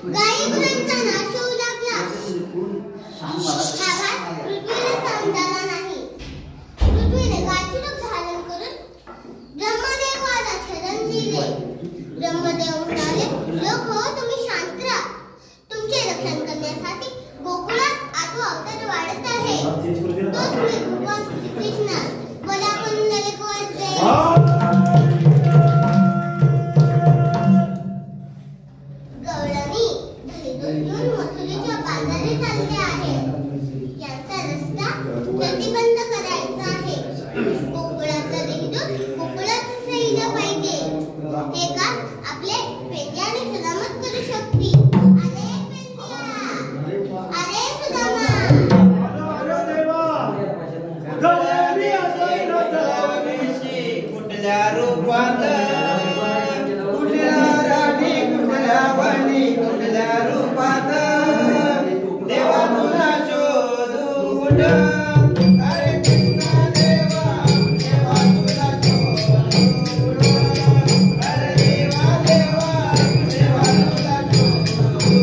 गायी गुरांचा नाश होऊ लागला. बनले आहे. याचा रस्ता प्रतिबंध करायचा आहे. गोकुळाचा लेकरू गोकुळात राहिलं पाहिजे. हे काम आपले पेंड्या आणि सुदामाच करू शकतील. अरे पेंड्या, अरे सुदामा. कुठल्या रूपात कुठल्या राणी कुठल्या वाणी कुठल्या रूपात देवा तुला शोधू कुठं. अरे कृष्णा देवा देवा तुला शोधू अरे देवा देवा देवा तुला शोधू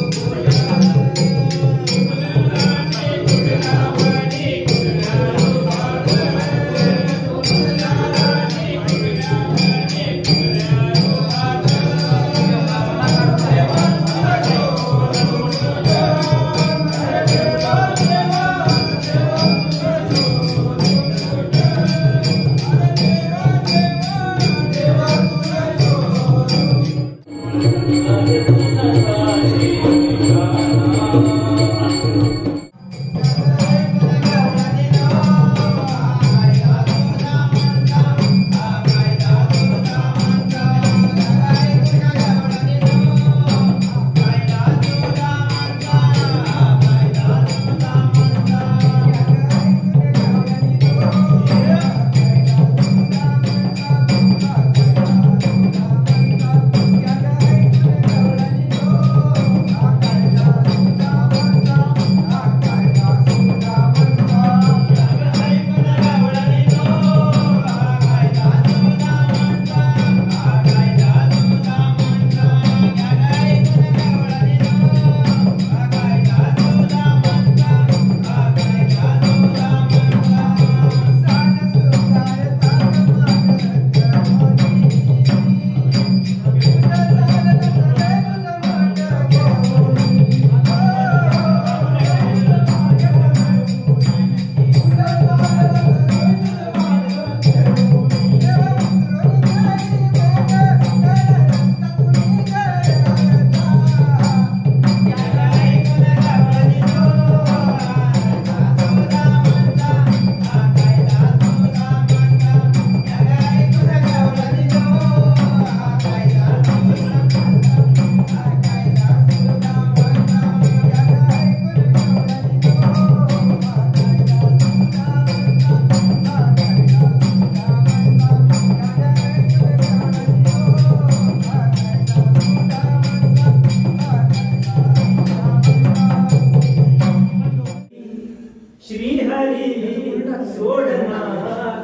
सोडना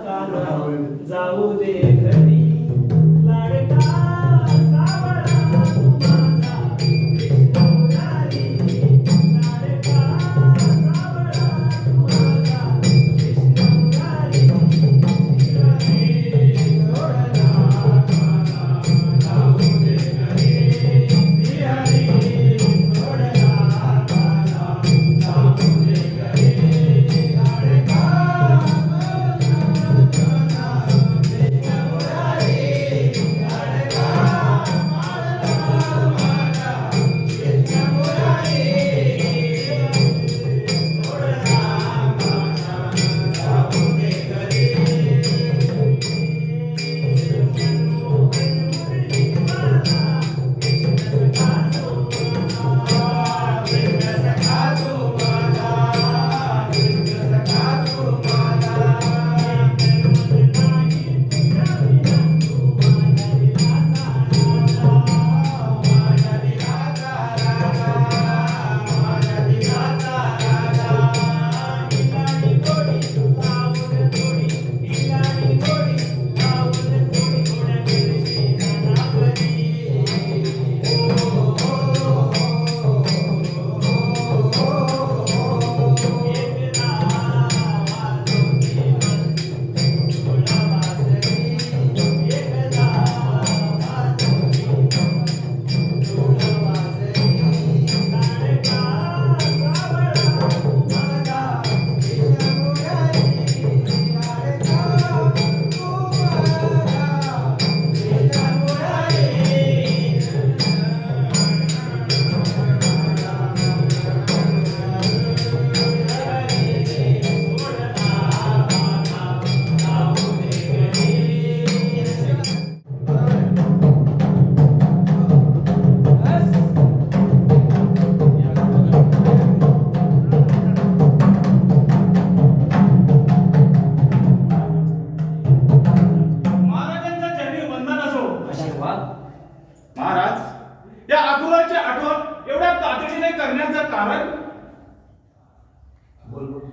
काना जाऊ दे घरी लाडका सावळा माझा कृष्ण मुरारी लाडका सावळा माझा कृष्ण मुरारी सोडना काना जाऊ दे घरी हरी सोडना काना जाऊ दे घरी लाडका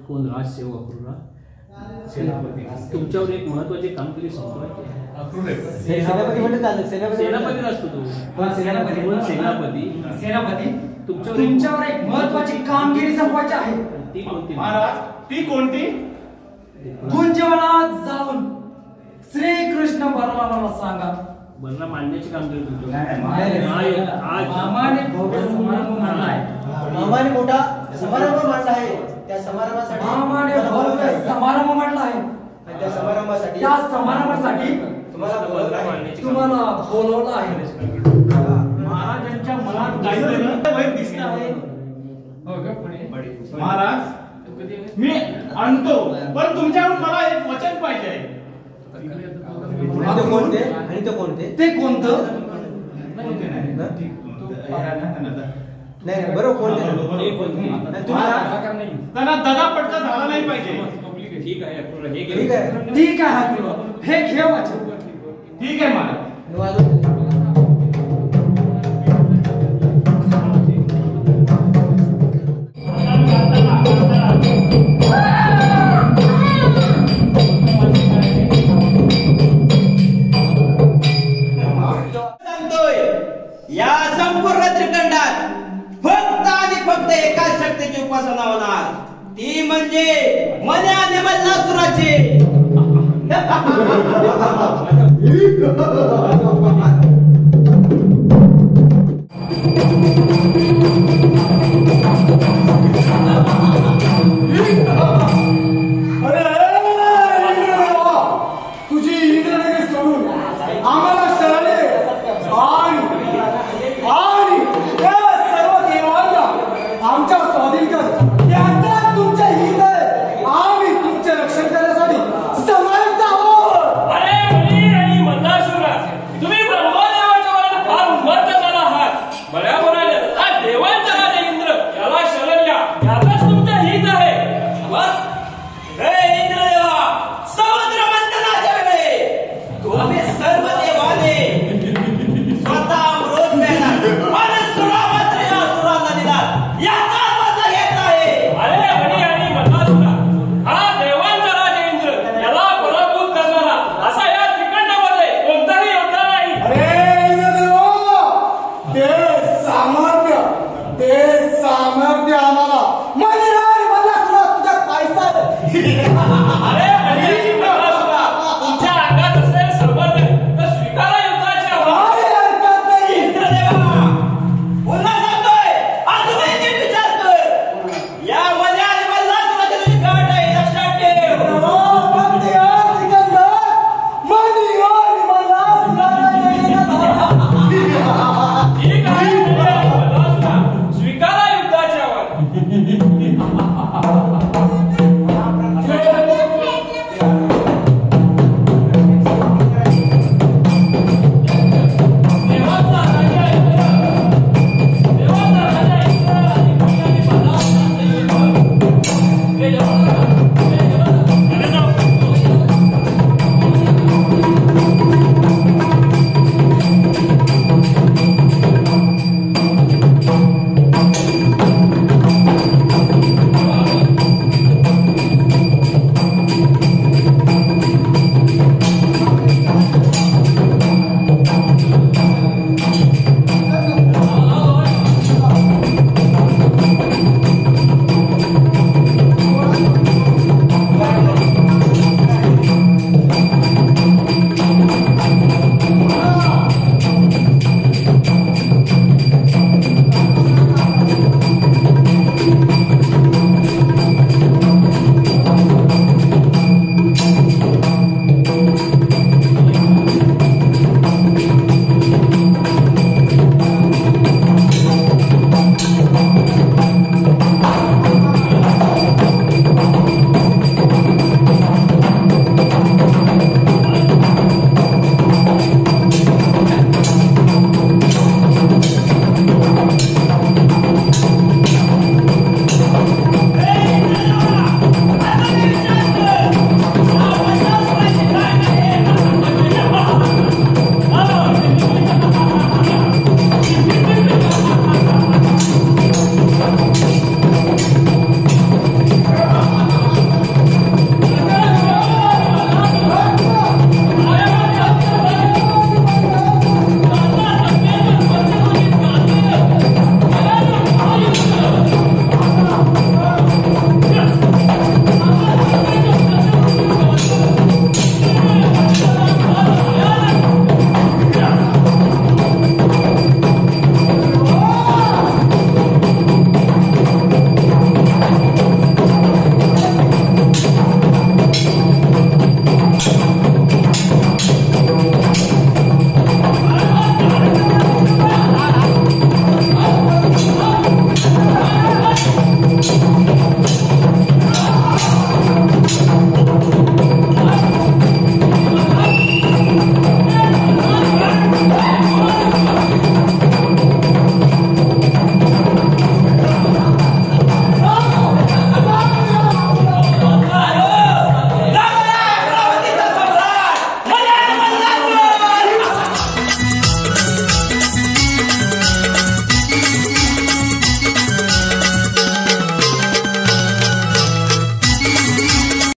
कोण राजसेवक अक्रूरा सेनापती तुमच्यावर एक महत्वाचे कामगिरी संपवायचे. सेनापती म्हणजे चालेल. सेनापती असतो तो सेनापती सेनापती तुमच्यावर एक महत्वाची कामगिरी संपवायची आहे. ती कोणती? महाराज ती कोणती? गुंजवनात जाऊन श्रीकृष्ण बलरामाला सांगा. बलराम मांडण्याची कामगिरी तुमच्यावर. मामाने भव्य समारंभ मांडला आहे. मामाने मोठा समारंभ मांडला आहे. त्या समारंभासाठी मामाने भव्य समारंभ मांडला आहे. त्या समारंभासाठी तुम्हाला बोलवलं आहे. महाराजांच्या मनात काहीतरी वैर दिसत आहे. महाराज मी आणतो पण तुमच्याकडून मला एक वचन पाहिजे आहे. आणि तो कोणते? ते कोणतं? नाही बरोबर कोणते? त्यांना दगा पटका झाला नाही पाहिजे. ठीक आहे अक्रूरा, हे घे. ठीक आहे. ठीक आहे अक्रूरा, हे घे वाचन. ठीक आहे महाराज. या संपूर्ण त्रिखंडात फक्त आणि फक्त एकाच शक्तीची उपासना होणार, ती म्हणजे मन्या आणि मल्लासुराची. तुझी इंद्रनगरी सोडून आम्हाला शरणे आणि त्या सर्व देवांना आमच्या स्वाधीन कर. याचा तुमच्या हित आहे. आम्ही तुमचे रक्षण करण्यासाठी समायिक आहोत. अरे मुनी आणि मल्लासुरा, तुम्ही ब्रह्मदेवाच्या वरात फार उन्मत्त झाला आहात. बऱ्या बोलायला हा देवांचा राजा इंद्र याला शरण द्या, यातच तुमचं हित आहे. बस हे इंद्रदेवा, समुद्र मंथनाच्या वेळी तुम्ही सर्व देवाने स्वतः अमृत प्यायला आणि सुरा मात्र या असुरांना दिला. याचा अर्थ येत आहे. अरे मुनी आणि मल्लासुरा, हा देवांचा राजा इंद्र याला पराभूत करणारा असा या त्रिखंडामध्ये कोणताही योद्धा नाही. अरे इंद्रदेवा, ते सामर्थ्य आम्हाला मल्लासुरा तुझ्या पैसा. अरे मुनी आणि मल्लासुरा, तुमच्या अंगात असलेले सामर्थ्य तर स्वीकारा युद्धाचे आव्हान. इंद्रदेवा, पुन्हा सांगतोय, अजूनही नीट विचार कर. या मन्या आणि मल्लासुराची तुझी गाठ आहे, लक्षात ठेव. ठीक आहे मुनी आणि मल्लासुरा, स्वीकारा युद्धाचे आव्हान.